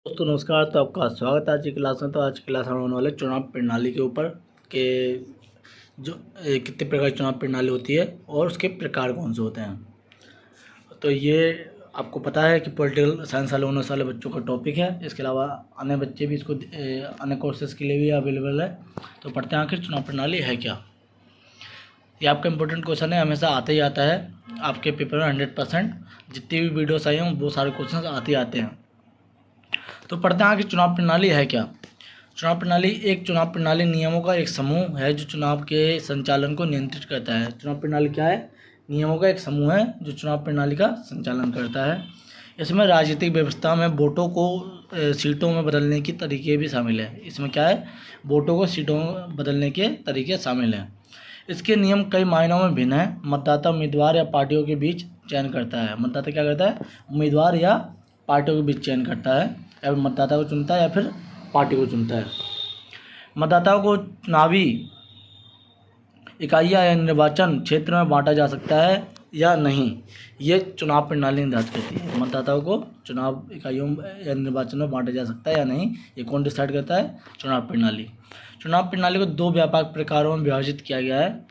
दोस्तों नमस्कार। तो आपका स्वागत है आज की क्लास में। तो आज की क्लास में होने वाले चुनाव प्रणाली के ऊपर के जो कितने प्रकार की चुनाव प्रणाली होती है और उसके प्रकार कौन से होते हैं। तो ये आपको पता है कि पॉलिटिकल साइंस वाले 19 वाले बच्चों का टॉपिक है। इसके अलावा अन्य बच्चे भी इसको अन्य कोर्सेज के लिए भी अवेलेबल है। तो पढ़ते हैं आखिर चुनाव प्रणाली है क्या। ये आपका इंपॉर्टेंट क्वेश्चन है, हमेशा आते ही आता है आपके पेपर में 100%। जितनी भी वीडियोस आई हैं वो सारे क्वेश्चन आते ही आते हैं। तो पढ़ते हैं कि चुनाव प्रणाली है क्या। चुनाव प्रणाली एक चुनाव प्रणाली नियमों का एक समूह है जो चुनाव के संचालन को नियंत्रित करता है। चुनाव प्रणाली क्या है? नियमों का एक समूह है जो चुनाव प्रणाली का संचालन करता है। इसमें राजनीतिक व्यवस्था में वोटों को सीटों में बदलने के तरीके भी शामिल है। इसमें क्या है? वोटों को सीटों में बदलने के तरीके शामिल हैं। इसके नियम कई मायनों में भिन्न है। मतदाता उम्मीदवार या पार्टियों के बीच चयन करता है। मतदाता क्या करता है? उम्मीदवार या पार्टियों के बीच चयन करता है, या फिर मतदाता को चुनता है या फिर पार्टी को चुनता है। मतदाताओं को चुनावी इकाइयाँ या निर्वाचन क्षेत्र में बांटा जा सकता है या नहीं, ये चुनाव प्रणाली निर्धारित करती है। मतदाताओं को चुनाव इकाइयों या निर्वाचन में बांटा जा सकता है या नहीं, ये कौन डिसाइड करता है? चुनाव प्रणाली। चुनाव प्रणाली को दो व्यापक प्रकारों में विभाजित किया गया है।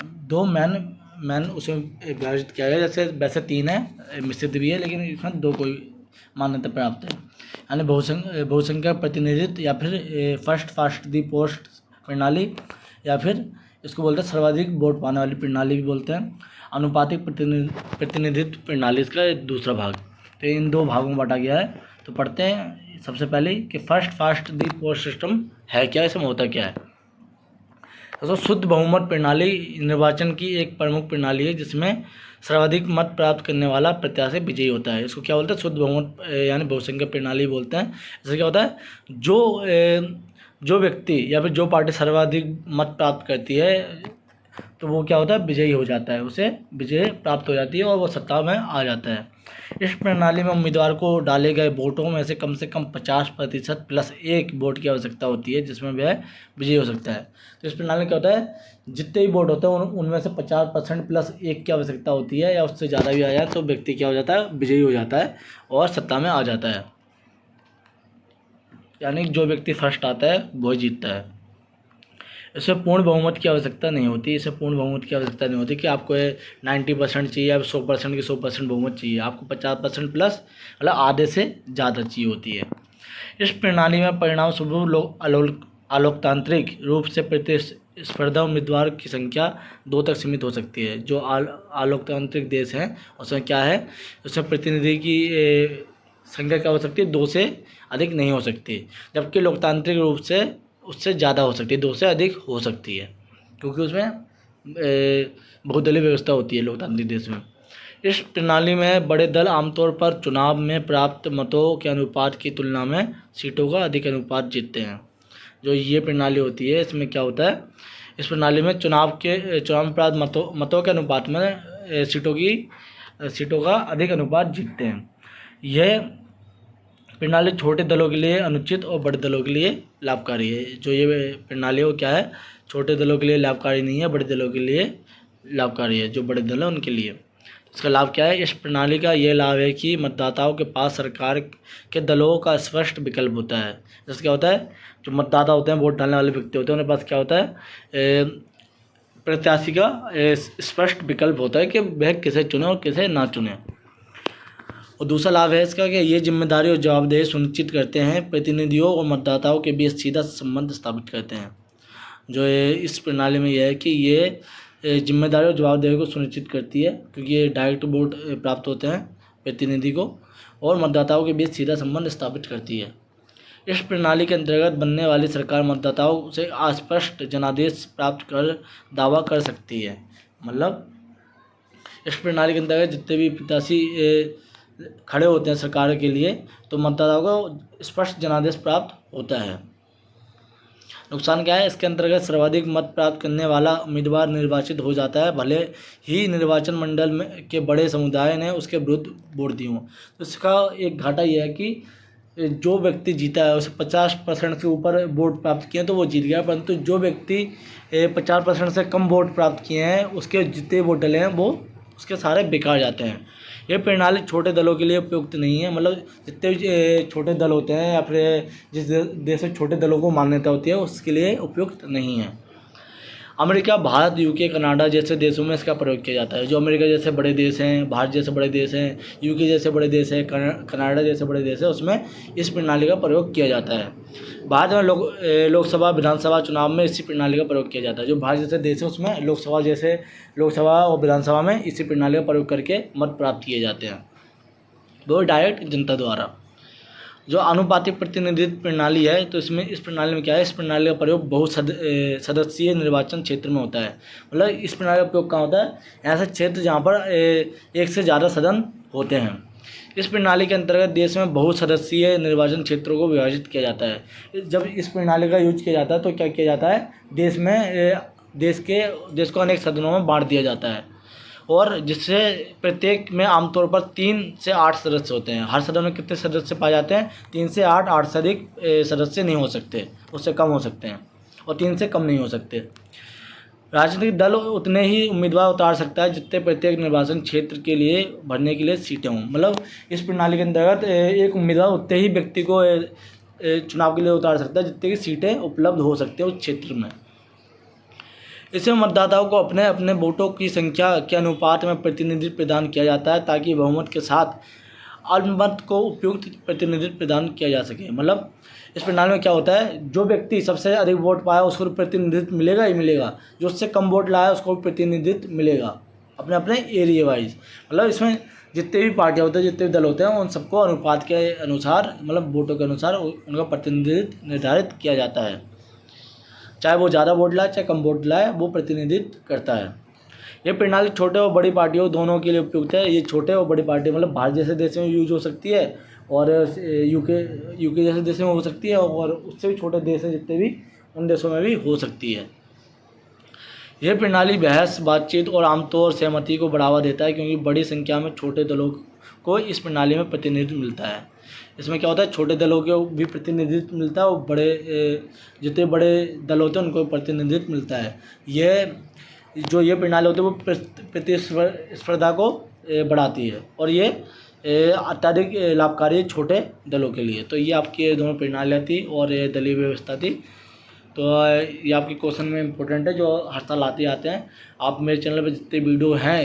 दो मैन उसमें विभाजित किया गया है। जैसे वैसे तीन है, मिश्रित भी है, लेकिन इसमें दो कोई मान्यता प्राप्त है। यानी बहुसंख्यक प्रतिनिधित्व या फिर फर्स्ट फास्ट दी पोस्ट प्रणाली, या फिर इसको बोलते हैं सर्वाधिक वोट पाने वाली प्रणाली भी बोलते हैं। अनुपातिक प्रतिनिधित्व प्रणाली इसका दूसरा भाग। तो इन दो भागों में बांटा गया है। तो पढ़ते हैं सबसे पहले कि फर्स्ट फास्ट दी पोस्ट सिस्टम है क्या, इसमें होता क्या है। तो शुद्ध बहुमत प्रणाली निर्वाचन की एक प्रमुख प्रणाली है जिसमें सर्वाधिक मत प्राप्त करने वाला प्रत्याशी विजयी होता है। इसको क्या बोलते हैं? शुद्ध बहुमत यानी बहुसंख्यक प्रणाली बोलते हैं। इससे क्या होता है? जो व्यक्ति या फिर जो पार्टी सर्वाधिक मत प्राप्त करती है तो वो क्या होता है? विजयी हो जाता है, उसे विजय प्राप्त हो जाती है और वो सत्ता में आ जाता है। इस प्रणाली में उम्मीदवार को डाले गए वोटों में से कम 50% प्लस एक वोट की आवश्यकता होती है जिसमें वह विजयी हो सकता है। तो इस प्रणाली में क्या होता है? जितने भी वोट होते हैं उनमें से 50% प्लस एक की आवश्यकता होती है, या उससे ज़्यादा भी आ जाए तो व्यक्ति क्या हो जाता है? विजयी हो जाता है और सत्ता में आ जाता है। यानी जो व्यक्ति फर्स्ट आता है वही जीतता है। इसमें पूर्ण बहुमत की आवश्यकता नहीं होती। इसमें पूर्ण बहुमत की आवश्यकता नहीं होती कि आपको 90% चाहिए या 100% की 100% बहुमत चाहिए। आपको 50% प्लस मतलब आधे से ज़्यादा चाहिए होती है। इस प्रणाली में परिणाम स्वरूप आलोकतांत्रिक रूप से प्रतिस्पर्धा उम्मीदवार की संख्या 2 तक सीमित हो सकती है। जो आलोकतांत्रिक देश हैं उसमें क्या है? उसमें प्रतिनिधि की संख्या क्या हो सकती है? 2 से अधिक नहीं हो सकती। जबकि लोकतांत्रिक रूप से उससे ज़्यादा हो सकती है, 2 से अधिक हो सकती है, क्योंकि उसमें बहुदलीय व्यवस्था होती है लोकतांत्रिक देश में। इस प्रणाली में बड़े दल आमतौर पर चुनाव में प्राप्त मतों के अनुपात की तुलना में सीटों का अधिक अनुपात जीतते हैं। जो ये प्रणाली होती है इसमें क्या होता है? इस प्रणाली में चुनाव में प्राप्त मतों के अनुपात में सीटों का अधिक अनुपात जीतते हैं। यह प्रणाली छोटे दलों के लिए अनुचित और बड़े दलों के लिए लाभकारी है। जो ये प्रणाली है वो क्या है? छोटे दलों के लिए लाभकारी नहीं है, बड़े दलों के लिए लाभकारी है। जो बड़े दल हैं उनके लिए इसका लाभ क्या है? इस प्रणाली का ये लाभ है कि मतदाताओं के पास सरकार के दलों का स्पष्ट विकल्प होता है। जैसे क्या होता है? जो मतदाता होते हैं, वोट डालने वाले व्यक्ति होते हैं, उनके पास क्या होता है? प्रत्याशी का स्पष्ट विकल्प होता है कि वह किसे चुने और किसे ना चुने। और दूसरा लाभ है इसका कि ये जिम्मेदारी और जवाबदेही सुनिश्चित करते हैं, प्रतिनिधियों और मतदाताओं के बीच सीधा संबंध स्थापित करते हैं। जो इस प्रणाली में यह है कि ये जिम्मेदारी और जवाबदेही को सुनिश्चित करती है, क्योंकि ये डायरेक्ट वोट प्राप्त होते हैं प्रतिनिधि को, और मतदाताओं के बीच सीधा संबंध स्थापित करती है। इस प्रणाली के अंतर्गत बनने वाली सरकार मतदाताओं से अस्पष्ट जनादेश प्राप्त कर दावा कर सकती है। मतलब इस प्रणाली के अंतर्गत जितने भी प्रत्याशी खड़े होते हैं सरकार के लिए, तो मतदाताओं को स्पष्ट जनादेश प्राप्त होता है। नुकसान क्या है? इसके अंतर्गत सर्वाधिक मत प्राप्त करने वाला उम्मीदवार निर्वाचित हो जाता है, भले ही निर्वाचन मंडल में के बड़े समुदाय ने उसके विरुद्ध वोट दी हों। तो इसका एक घाटा यह है कि जो व्यक्ति जीता है उसे 50% से ऊपर वोट प्राप्त किए हैं तो वो जीत गया, परंतु जो व्यक्ति 50% से कम वोट प्राप्त किए हैं उसके जितने वोट डले हैं वो उसके सारे बेकार जाते हैं। ये प्रणाली छोटे दलों के लिए उपयुक्त नहीं है, मतलब जितने भी छोटे दल होते हैं या फिर जिस देश में छोटे दलों को मान्यता होती है उसके लिए उपयुक्त नहीं है। अमेरिका, भारत, यूके, कनाडा जैसे देशों में इसका प्रयोग किया जाता है। जो अमेरिका जैसे बड़े देश हैं, भारत जैसे बड़े देश हैं, यूके जैसे बड़े देश हैं, कनाडा जैसे बड़े देश हैं, उसमें इस प्रणाली का प्रयोग किया जाता है। भारत में लोकसभा विधानसभा चुनाव में इसी प्रणाली का प्रयोग किया जाता है। जो भारत जैसे देश है उसमें लोकसभा और विधानसभा में इसी प्रणाली का प्रयोग करके मत प्राप्त किए जाते हैं, वो डायरेक्ट जनता द्वारा। जो अनुपातिक प्रतिनिधित्व प्रणाली है, तो इसमें इस प्रणाली में क्या है, इस प्रणाली का प्रयोग बहुत सदस्यीय निर्वाचन क्षेत्र में होता है। मतलब इस प्रणाली का उपयोग कहाँ होता है, ऐसे क्षेत्र जहाँ पर एक से ज़्यादा सदन होते हैं। इस प्रणाली के अंतर्गत देश में बहुत सदस्यीय निर्वाचन क्षेत्रों को विभाजित किया जाता है। जब इस प्रणाली का यूज किया जाता है तो क्या किया जाता है, देश को अनेक सदनों में बांट दिया जाता है, और जिससे प्रत्येक में आमतौर पर 3 से 8 सदस्य होते हैं। हर सदन में कितने सदस्य पाए जाते हैं, 3 से 8 से अधिक सदस्य नहीं हो सकते, उससे कम हो सकते हैं, और 3 से कम नहीं हो सकते। राजनीतिक दल उतने ही उम्मीदवार उतार सकता है जितने प्रत्येक निर्वाचन क्षेत्र के लिए भरने के लिए सीटें हों। मतलब इस प्रणाली के अंतर्गत एक उम्मीदवार उतने ही व्यक्ति को चुनाव के लिए उतार सकता है जितने की सीटें उपलब्ध हो सकती है उस क्षेत्र में। इसमें मतदाताओं को अपने अपने वोटों की संख्या के अनुपात में प्रतिनिधित्व प्रदान किया जाता है, ताकि बहुमत के साथ अल्पमत को उपयुक्त प्रतिनिधित्व प्रदान किया जा सके। मतलब इस प्रणाली में क्या होता है, जो व्यक्ति सबसे अधिक वोट पाया उसको प्रतिनिधित्व मिलेगा ही मिलेगा, जो उससे कम वोट लाया उसको प्रतिनिधित्व मिलेगा अपने अपने एरिया वाइज। मतलब इसमें जितने भी पार्टियाँ होते हैं, जितने भी दल होते हैं, उन सबको अनुपात के अनुसार, मतलब वोटों के अनुसार उनका प्रतिनिधित्व निर्धारित किया जाता है। चाहे वो ज़्यादा वोट लाए चाहे कम वोट लाए, वो प्रतिनिधित्व करता है। ये प्रणाली छोटे और बड़ी पार्टियों दोनों के लिए उपयुक्त है। ये छोटे और बड़ी पार्टी मतलब भारत जैसे देश में यूज हो सकती है, और यूके जैसे देश में हो सकती है, और उससे भी छोटे देश हैं जितने भी, उन देशों में भी हो सकती है। यह प्रणाली बहस, बातचीत और आमतौर सहमति को बढ़ावा देता है, क्योंकि बड़ी संख्या में छोटे दलों को इस प्रणाली में प्रतिनिधित्व मिलता है। इसमें क्या होता है, छोटे दलों को भी प्रतिनिधित्व मिलता है, और जितने बड़े दल होते हैं उनको प्रतिनिधित्व मिलता है। ये प्रणाली होती है वो प्रतिस्पर्धा को बढ़ाती है, और ये अत्यधिक लाभकारी है छोटे दलों के लिए। तो ये आपकी दोनों प्रणालियाँ थी और ये दलीय व्यवस्था थी। तो ये आपके क्वेश्चन में इंपॉर्टेंट है, जो हर साल आते हैं। आप मेरे चैनल पर जितने वीडियो हैं